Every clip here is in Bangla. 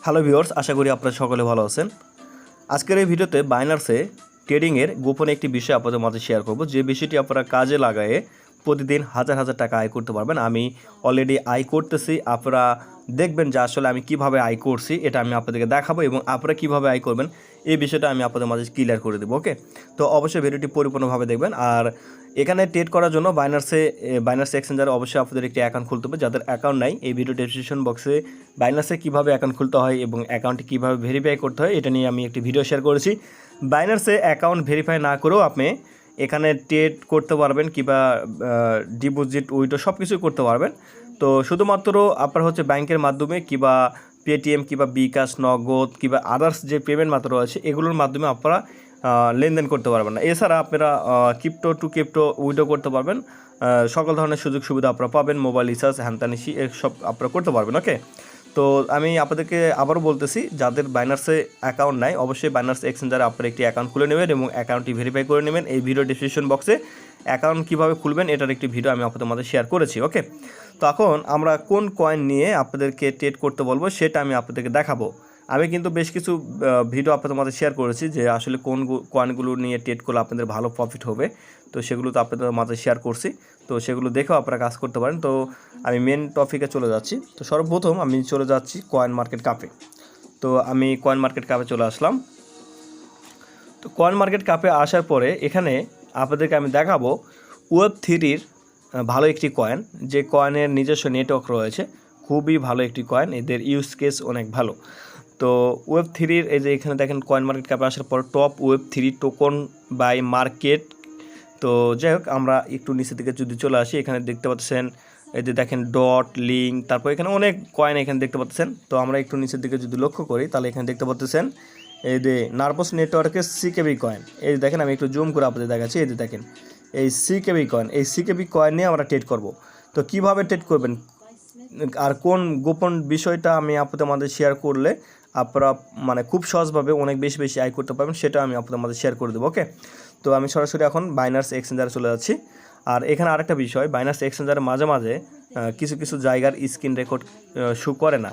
হ্যালো ভিউয়ার্স, আশা করি আপনারা সকলে ভালো আছেন। আজকের এই ভিডিওতে বাইনান্সে ট্রেডিংয়ের গোপন একটি বিষয় আপনাদের মাঝে শেয়ার করব, যে বিষয়টি আপনারা কাজে লাগায়ে প্রতিদিন হাজার হাজার টাকা আয় করতে পারবেন। আমি অলরেডি আয় করতেছি, আপনারা দেখবেন যে আসলে আমি কিভাবে আয় করছি, এটা আমি আপনাদেরকে দেখাবো এবং আপনারা কিভাবে আয় করবেন এই বিষয়টা আমি আপনাদের মাঝে ক্লিয়ার করে দেবো। ওকে, তো অবশ্যই ভিডিওটি পরিপূর্ণভাবে দেখবেন। আর এখানে ট্রেড করার জন্য বাইনান্স এক্সচেঞ্জারে অবশ্যই আপনাদের একটি অ্যাকাউন্ট খুলতে হবে। যাদের অ্যাকাউন্ট নাই, এই ভিডিও ডেসক্রিপশন বক্সে বাইনান্সে কীভাবে অ্যাকাউন্ট খুলতে হয় এবং অ্যাকাউন্টটি কীভাবে ভেরিফাই করতে হয় এটা নিয়ে আমি একটি ভিডিও শেয়ার করেছি। বাইনান্সে অ্যাকাউন্ট ভেরিফাই না করেও আপনি এখানে ট্রেড করতে পারবেন, কিংবা ডিপোজিট উইথড্র সব কিছুই করতে পারবেন। তো শুধুমাত্র আপনার হচ্ছে ব্যাংকের মাধ্যমে কিংবা পেটিএম কিংবা বিকাশ, নগদ কিংবা আদার্স যে পেমেন্ট মাত্র আছে এগুলোর মাধ্যমে আপনারা লেনদেন করতে পারবেন না। এছাড়া আপনারা ক্রিপ্টো টু ক্রিপ্টো উইথড্র করতে পারবেন। সকল ধরনের সুযোগ সুবিধা আপনারা পাবেন, মোবাইল রিচার্জ হ্যানতানিসি এসব আপনারা করতে পারবেন। ওকে, তো আমি আপনাদেরকে আবারও বলতেছি, যাদের বাইনান্সে অ্যাকাউন্ট নাই অবশ্যই বাইনান্স এক্সচেঞ্জারে আপনারা একটি অ্যাকাউন্ট খুলে নেবেন এবং অ্যাকাউন্টটি ভেরিফাই করে নেবেন। এই ভিডিও ডিসক্রিপশন বক্সে অ্যাকাউন্ট কীভাবে খুলবেন এটার একটি ভিডিও আমি আপনাদের মধ্যে শেয়ার করেছি। ওকে, তো এখন আমরা কোন কয়েন নিয়ে আপনাদেরকে ট্রেড করতে বলবো সেটা আমি আপনাদেরকে দেখাবো। আমি কিন্তু বেশ কিছু ভিডিও আপনাদের মধ্যে শেয়ার করেছি যে আসলে কোন কয়েনগুলো নিয়ে ট্রেড করলে আপনাদের ভালো প্রফিট হবে, তো সেগুলো তো আপনাদের মাঝে শেয়ার করছি। তো সেগুলো দেখেও আপনারা কাজ করতে পারেন। তো আমি মেন টপিকে চলে যাচ্ছি। তো সর্বপ্রথম আমি চলে যাচ্ছি কয়েন মার্কেট কাপে। তো আমি কয়েন মার্কেট কাপে চলে আসলাম। তো কয়েন মার্কেট কাপে আসার পরে এখানে আপনাদেরকে আমি দেখাবো ওয়েব3-র ভালো একটি কয়েন, যে কয়েনের নিজস্ব নেটওয়ার্ক রয়েছে, খুবই ভালো একটি কয়েন, এদের ইউজ কেস অনেক ভালো। তো ওয়েব3-র এই যে এখানে দেখেন কয়েন মার্কেট কাপে আসার পর টপ ওয়েব3 টোকন বাই মার্কেট। তো যাই হোক, আমরা একটু নিচের দিকে যদি চলে আসি, এখানে দেখতে পাচ্ছেন এই যে দেখেন ডট লিঙ্ক, তারপর এখানে অনেক কয়েন এখানে দেখতে পাচ্ছেন। তো আমরা একটু নিচের দিকে যদি লক্ষ্য করি তাহলে এখানে দেখতে পাচ্ছেন এই যে নার্ভস নেটওয়ার্কের সিকেবি কয়েন। এই যে দেখেন, আমি একটু জুম করে আপনাদের দেখাচ্ছি। এই যে দেখেন এই সিকেবি কয়েন, এই সিকেবি কয়েন নিয়ে আমরা ট্রেড করব। তো কিভাবে ট্রেড করবেন আর কোন গোপন বিষয়টা আমি আপনাদের মধ্যে শেয়ার করলে আপনারা মানে খুব সহজভাবে অনেক বেশি বেশি আয় করতে পারবেন সেটা আমি আপনাদের মধ্যে শেয়ার করে দেবো। ওকে, তো আমি সরাসরি এখন বাইনান্স এক্সচেঞ্জারে চলে যাচ্ছি। আর এখানে আরেকটা বিষয়, বাইনান্স এক্সচেঞ্জারের মাঝে মাঝে কিছু কিছু জায়গার স্ক্রিন রেকর্ড শো করে না।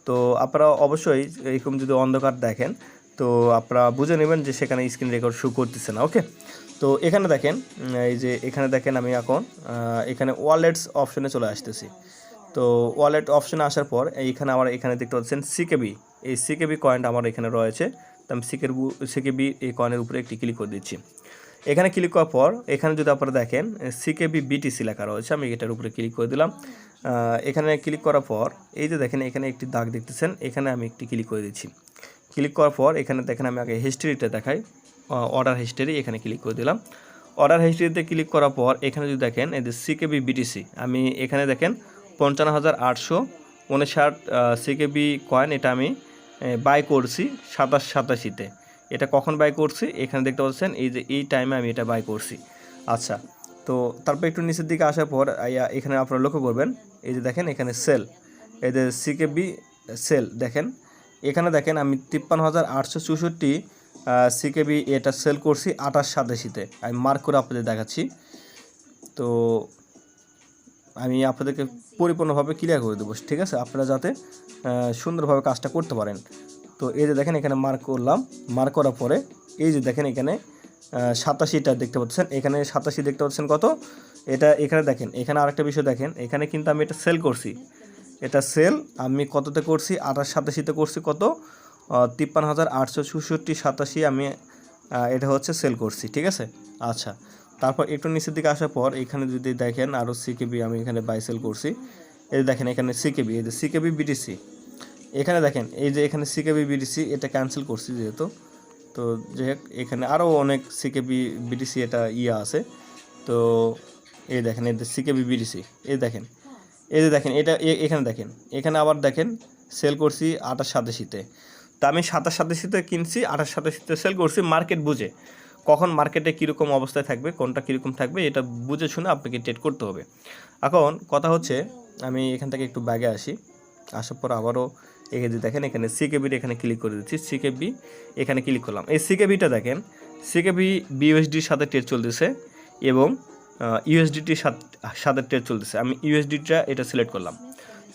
তো আপনারা অবশ্যই এরকম যদি অন্ধকার দেখেন তো আপনারা বুঝে নেবেন যে সেখানে স্ক্রিন রেকর্ড শো করতেছে না। ওকে, তো এখানে দেখেন, এই যে এখানে দেখেন আমি এখন এখানে ওয়ালেটস অপশনে চলে আসতেছি। তো ওয়ালেট অপশনে আসার পর এইখানে আমার এখানে দেখতে পাচ্ছেন সিকেবি, এই সিকেবি কয়েনটা আমার এখানে রয়েছে। তো আমি সিকেবি এই কয়েনের উপরে একটি ক্লিক করে দিচ্ছি। এখানে ক্লিক করার পর এখানে যদি আপনারা দেখেন সিকেবি বিটিসি লেখা রয়েছে, আমি এটার উপরে ক্লিক করে দিলাম। এখানে ক্লিক করার পর এই যে দেখেন এখানে একটি দাগ দেখতেছেন, এখানে আমি একটি ক্লিক করে দিচ্ছি। ক্লিক করার পর এখানে দেখেন আমি আগে হিস্ট্রিটা দেখাই, অর্ডার হিস্ট্রি, এখানে ক্লিক করে দিলাম। অর্ডার হিস্ট্রিতে ক্লিক করার পর এখানে যদি দেখেন এই যে সিকেবি বিটিসি, আমি এখানে দেখেন 55,859 সিকেবি কয়েন, এটা আমি বাই করছি 2787-তে। এটা কখন বাই করছি এখানে দেখতে পাচ্ছেন, এই যে এই টাইমে আমি এটা বাই করছি। আচ্ছা, তো তারপর একটু নিচের দিকে আসার পর এখানে আপনারা লক্ষ্য করবেন এই যে দেখেন এখানে সেল, এই যে সিকেবি সেল দেখেন, এখানে দেখেন আমি 53,864 সিকেবি এটা সেল করছি 2887-তে। আমি মার্ক করে আপনাদের দেখাচ্ছি। তো আমি আপনাদেরকে পরিপূর্ণভাবে ক্লিয়ার করে দেবো, ঠিক আছে, আপনারা যাতে সুন্দরভাবে কাজটা করতে পারেন। তো এই যে দেখেন এখানে মার্ক করলাম, মার্ক করার পরে এই যে দেখেন এখানে 87টা দেখতে পাচ্ছেন, এখানে 87 দেখতে পাচ্ছেন কত এটা। এখানে দেখেন এখানে আরেকটা বিষয় দেখেন, এখানে কিন্তু আমি এটা সেল করছি, এটা সেল আমি কততে করছি 2887-তে করছি, কত 53,864-87 আমি এটা হচ্ছে সেল করছি, ঠিক আছে। আচ্ছা, তারপর একটু নিচের দিকে আসার পর এখানে যদি দেখেন আরও সিকেবি আমি এখানে বাই সেল করছি। এই দেখেন এখানে সিকেবি, এই যে সিকেবি বিটিসি, এখানে দেখেন এই যে এখানে সিকেবি বিটিসি এটা ক্যান্সেল করছি যেহেতু। তো যাই হোক, এখানে আরও অনেক সিকেবি বিটিসি এটা আছে। তো এই দেখেন এই যে সিকেবি বিটিসি, এই দেখেন এই যে দেখেন এটা এখানে দেখেন, এখানে আবার দেখেন সেল করছি 2887-তে। তো আমি 2787-তে কিনছি, 2887-তে সেল করছি মার্কেট বুঝে, কখন মার্কেটে কীরকম অবস্থায় থাকবে, কোনটা কীরকম থাকবে এটা বুঝে শুনে আপনাকে ট্রেড করতে হবে। এখন কথা হচ্ছে আমি এখান থেকে একটু ব্যাগে আসি, আসার পর আবারও এখানে দেখেন এখানে সিকেবির এখানে ক্লিক করে দিচ্ছি, সিকেবি এখানে ক্লিক করলাম। এই সিকেবিটা দেখেন, সিকেবি বিউএসডির সাথে ট্রেড চলতেছে এবং ইউএসডিটির সাথে ট্রেড চলতেছে। আমি ইউএসডিটা এটা সিলেক্ট করলাম,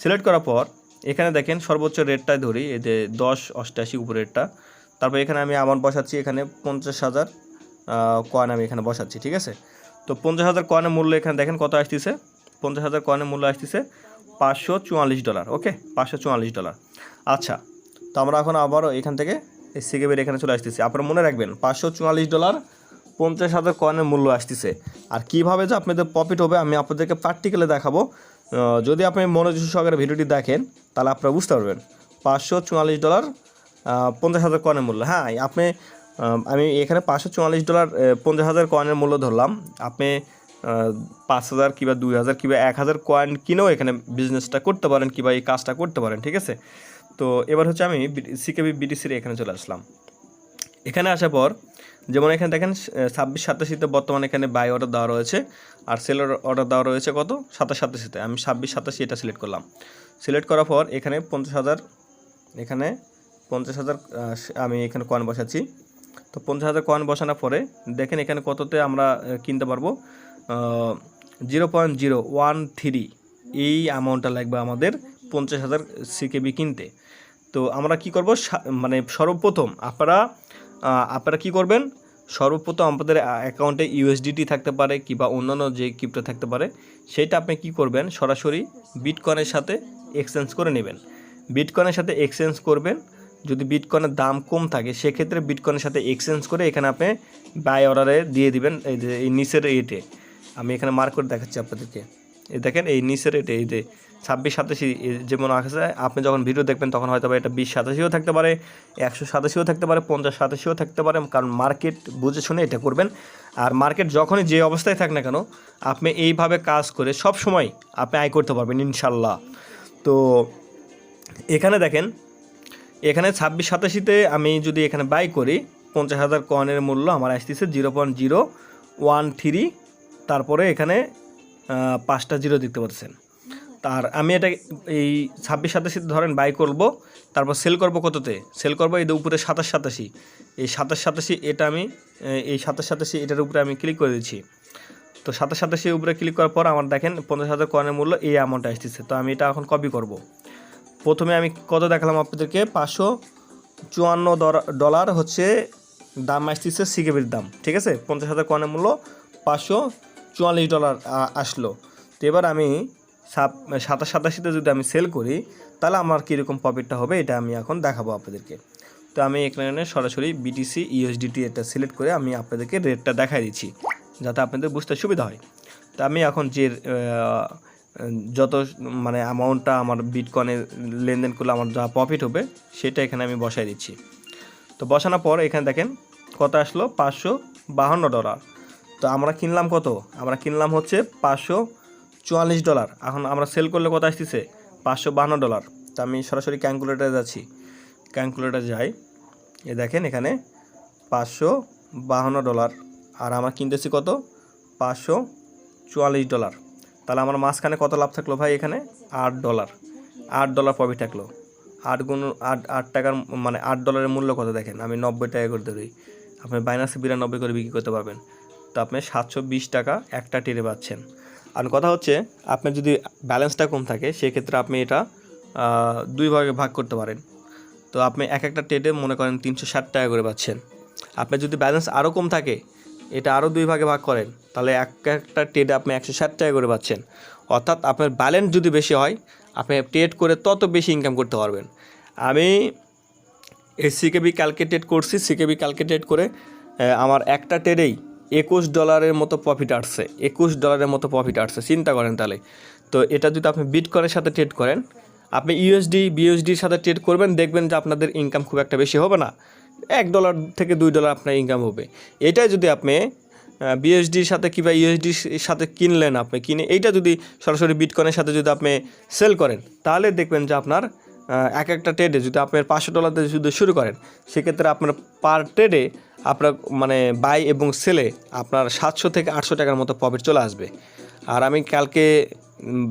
সিলেক্ট করার পর এখানে দেখেন সর্বোচ্চ রেটটাই ধরি, এই যে 10.88 উপরেরটা। তারপর এখানে আমি অ্যামাউন্ট বসাচ্ছি, এখানে 50,000 কয়েন আমি এখানে বসাচ্ছি, ঠিক আছে। তো 50,000 কয়েনের মূল্য এখানে দেখেন কত আসতেছে, 50,000 কয়েনের মূল্য আসতেছে $544। ওকে, $544। আচ্ছা, তো আমরা এখন আবারও এখান থেকে এই সিকেবির এখানে চলে আসতেছি। আপনারা মনে রাখবেন $544 50,000 কয়েনের মূল্য আসতেছে। আর কীভাবে যে আপনাদের প্রফিট হবে আমি আপনাদেরকে প্র্যাকটিক্যালি দেখাবো। যদি আপনি মনোযোগ সহকারে ভিডিওটি দেখেন তাহলে আপনারা বুঝতে পারবেন। $544 50,000 কয়েনের মূল্য। হ্যাঁ, আমি এখানে $544 50,000 কয়েনের মূল্য ধরলাম। আপনি 5,000 কিংবা 2,000 কিংবা 1,000 কয়েন কিনেও এখানে বিজনেসটা করতে পারেন কিংবা এই কাজটা করতে পারেন, ঠিক আছে। তো এবার হচ্ছে আমি সিকেবি বিটিসির এখানে চলে আসলাম। এখানে আসার পর যেমন এখানে দেখেন 26-87 বর্তমানে এখানে বাই অর্ডার দেওয়া রয়েছে, আর সেলের অর্ডার দেওয়া রয়েছে কত 27-87। আমি 26-87 এটা সিলেক্ট করলাম। সিলেক্ট করার পর এখানে 50,000, এখানে 50,000 আমি এখানে কয়েন বসাচ্ছি। তো 50,000 কয়েন বসানোর পরে দেখেন এখানে কততে আমরা কিনতে পারবো, 0.013 এই অ্যামাউন্টটা লাগবে আমাদের 50,000 সিকেবি কিনতে। তো আমরা কি করব, মানে সর্বপ্রথম আপনারা কি করবেন, সর্বপ্রথম আমাদের অ্যাকাউন্টে ইউএসডিটি থাকতে পারে কিংবা অন্যান্য যে ক্রিপ্টো থাকতে পারে, সেটা আপনি কি করবেন, সরাসরি বিটকয়েনের সাথে এক্সচেঞ্জ করে নেবেন। বিটকয়েনের সাথে এক্সচেঞ্জ করবেন। যদি বিটকয়েনের দাম কম থাকে সেক্ষেত্রে বিটকয়েনের সাথে এক্সচেঞ্জ করে এখানে আপনি বাই অর্ডারে দিয়ে দিবেন। এই যে এই নিচের রেটে আমি এখানে মার্ক করে দেখাচ্ছি আপনাদেরকে। এই দেখেন এই নিচের রেটে এই যে 26-87 যেমন আছে, আপনি যখন ভিডিও দেখবেন তখন হয়তো এটা 20-87ও থাকতে পারে, 187ও থাকতে পারে, 50-87ও থাকতে পারে। কারণ মার্কেট বুঝে শুনে এটা করবেন। আর মার্কেট যখনই যে অবস্থায় থাক না কেন আপনি এইভাবে কাজ করে সব সময় আপনি আয় করতে পারবেন ইনশাল্লাহ। তো এখানে দেখেন এখানে 26-87তে আমি যদি এখানে বাই করি 50,000 কয়েনের মূল্য আমার আসতেছে 0.013। তারপরে এখানে 5টা জিরো দেখতে পাচ্ছেন। আর আমি এটা এই 26-87 ধরেন বাই করব, তারপর সেল করব কততে, সেল করব এই উপরে 27-87। এই 27-87 এটা আমি এই 27-87 এটার উপরে আমি ক্লিক করে দিচ্ছি। তো 27-87 উপরে ক্লিক করার পর আমার দেখেন 50,000 কয়েনের মূল্য এই অ্যামাউন্ট আসতেছে। তো আমি এটা এখন কপি করব। প্রথমে আমি কত দেখালাম আপনাদেরকে, $554 হচ্ছে দাম আসতেছে সিকেবির দাম, ঠিক আছে। 50,000 কয়েনের মূল্য $544 আসলো। তো এবার আমি 27-87তে যদি আমি সেল করি তাহলে আমার কীরকম প্রফিটটা হবে এটা আমি এখন দেখাবো আপনাদেরকে। তো আমি এখানে সরাসরি বিটিসি ইউএসডিটি এটা সিলেক্ট করে আমি আপনাদেরকে রেটটা দেখাই দিচ্ছি যাতে আপনাদের বুঝতে সুবিধা হয়। তো আমি এখন যে যত মানে অ্যামাউন্টটা আমার বিটকয়েনে লেনদেন করলে আমার যা প্রফিট হবে সেটা এখানে আমি বসাই দিচ্ছি। তো বসানোর পর এখানে দেখেন কত আসলো, $552। তো আমরা কিনলাম কত, আমরা কিনলাম হচ্ছে $544। এখন আমরা সেল করলে কত আসতেছে $552। তো আমি সরাসরি ক্যালকুলেটারে যাচ্ছি, ক্যালকুলেটার যাই, এ দেখেন এখানে $552 আর আমরা কিনতেছি কত $544। তাহলে আমার মাঝখানে কত লাভ থাকলো ভাই, এখানে $8 প্রফিট থাকলো। 8 টাকার মানে $8 মূল্য কত দেখেন, আমি 90 টাকা করে ধরি, আপনি বাইনাসে 92 করে বিক্রি করতে পারবেন। তো আপনি 720 টাকা একটা টেরে পাচ্ছেন। আর কথা হচ্ছে আপনার যদি ব্যালেন্সটা কম থাকে সেক্ষেত্রে আপনি এটা 2 ভাগে ভাগ করতে পারেন। তো আপনি একটা টেডে মনে করেন 360 টাকা করে পাচ্ছেন। আপনার যদি ব্যালেন্স আরও কম থাকে এটা আরও 2 ভাগে ভাগ করেন তাহলে একটা টেডে আপনি 160 টাকা করে পাচ্ছেন। অর্থাৎ আপনার ব্যালেন্স যদি বেশি হয় আপনি ট্রেড করে তত বেশি ইনকাম করতে পারবেন। আমি এই সিকেবি ক্যালকুলেট করছি, সিকেবি ক্যালকুলেট করে আমার একটা ট্রেডেই $21 মতো প্রফিট আসছে, $21 মতো প্রফিট আসছে, চিন্তা করেন তাহলে। তো এটা যদি আপনি বিটকয়েনের সাথে ট্রেড করেন, আপনি বিএসডির সাথে ট্রেড করবেন, দেখবেন যে আপনাদের ইনকাম খুব একটা বেশি হবে না, $1 থেকে $2 আপনার ইনকাম হবে। এটাই যদি আপনি বিএসডির সাথে কিংবা ইউএসডির সাথে কিনলেন, আপনি কিনে এইটা যদি সরাসরি বিটকয়েনের সাথে যদি আপনি সেল করেন তাহলে দেখবেন যে আপনার একটা ট্রেডে যদি আপনার $500 দিয়ে যদি শুরু করেন সেক্ষেত্রে আপনার পার ট্রেডে আপনার মানে বাই এবং সেলে আপনার 700 থেকে 800 টাকার মতো প্রফিট চলে আসবে। আর আমি কালকে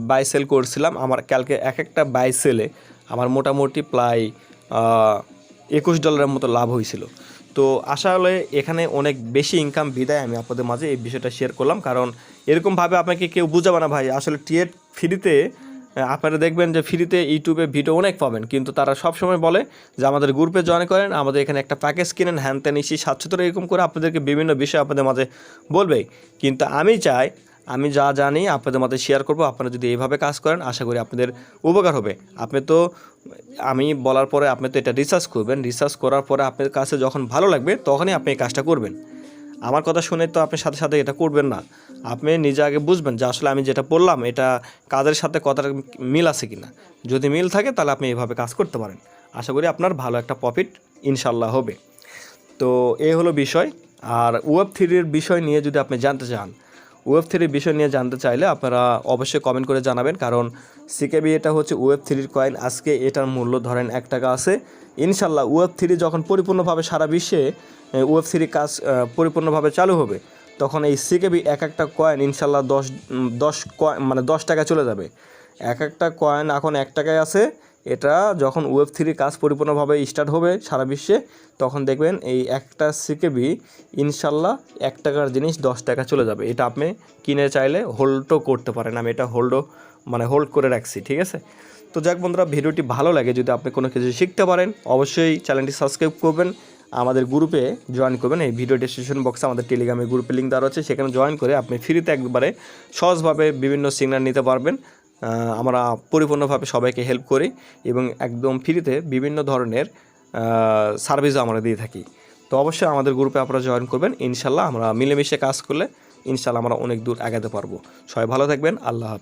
বাই সেল করছিলাম, আমার কালকে একটা বাই সেলে আমার মোটামুটি প্রায় $21 মতো লাভ হয়েছিল। তো আসলে এখানে অনেক বেশি ইনকাম বিদায় আমি আপনাদের মাঝে এই বিষয়টা শেয়ার করলাম, কারণ এরকমভাবে আপনাকে কেউ বুঝাবে না ভাই। আসলে ট্রেড ফ্রিতে আপনারা দেখবেন যে ফ্রিতে ইউটিউবে ভিডিও অনেক পাবেন, কিন্তু তারা সবসময় বলে যে আমাদের গ্রুপে জয়েন করেন, আমাদের এখানে একটা প্যাকেজ কিনেন, হ্যান ত্যান ইসি 700 এরকম করে আপনাদেরকে বিভিন্ন বিষয় আপনাদের মাঝে বলবে। কিন্তু আমি চাই আমি যা জানি আপনাদের মাঝে শেয়ার করব। আপনারা যদি এইভাবে কাজ করেন আশা করি আপনাদের উপকার হবে। আপনি তো আমি বলার পরে আপনি তো এটা রিসার্চ করবেন, রিসার্চ করার পরে আপনার কাছে যখন ভালো লাগবে তখনই আপনি এই কাজটা করবেন। আমার কথা শুনে তো আপনি সাথে সাথে এটা করবেন না। আপনি নিজে আগে বুঝবেন যে আসলে আমি যেটা বললাম এটা কাজের সাথে কথার মিল আছে কি না। যদি মিল থাকে তাহলে আপনি এইভাবে কাজ করতে পারেন। আশা করি আপনার ভালো একটা প্রফিট ইনশাল্লাহ হবে। তো এই হলো বিষয়। আর ওয়েব3-এর বিষয় নিয়ে যদি আপনি জানতে চান, ওয়েব3-এর বিষয় নিয়ে জানতে চাইলে আপনারা অবশ্যই কমেন্ট করে জানাবেন, কারণ সিকেবি এটা হচ্ছে ওয়েব3-এর কয়েন। আজকে এটার মূল্য ধরেন 1 টাকা আছে। ইনশাল্লাহ ওয়েব3 যখন পরিপূর্ণভাবে সারা বিশ্বে ওয়েব3 কাজ পরিপূর্ণভাবে চালু হবে, তখন এই সিকেবি এক একটা কয়েন ইনশাল্লাহ 10 টাকা চলে যাবে। এক একটা কয়েন এখন 1 টাকায় আছে। এটা যখন ওয়েব3 কাজ পরিপূর্ণভাবে স্টার্ট হবে সারা বিশ্বে, তখন দেখবেন এই একটা সিকেবি ইনশাল্লাহ 1 টাকার জিনিস 10 টাকা চলে যাবে। এটা আপনি কিনে চাইলে হোল্ডও করতে পারেন। আমি এটা হোল্ড করে রাখছি, ঠিক আছে। তো যাক বন্ধুরা, ভিডিওটি ভালো লাগে, যদি আপনি কোনো কিছু শিখতে পারেন অবশ্যই চ্যানেলটি সাবস্ক্রাইব করবেন, আমাদের গ্রুপে জয়েন করবেন। এই ভিডিও ডেসক্রিপশন বক্সে আমাদের টেলিগ্রামের গ্রুপের লিঙ্ক দেওয়া আছে, সেখানে জয়েন করে আপনি ফ্রিতে একবারে সহজভাবে বিভিন্ন সিগন্যাল নিতে পারবেন। আমরা পরিপূর্ণভাবে সবাইকে হেল্প করি এবং একদম ফ্রিতে বিভিন্ন ধরনের সার্ভিসও আমরা দিয়ে থাকি। তো অবশ্যই আমাদের গ্রুপে আপনারা জয়েন করবেন। ইনশাল্লাহ আমরা মিলেমিশে কাজ করলে ইনশাল্লাহ আমরা অনেক দূর আগাতে পারবো। সবাই ভালো থাকবেন। আল্লাহ হাফেজ।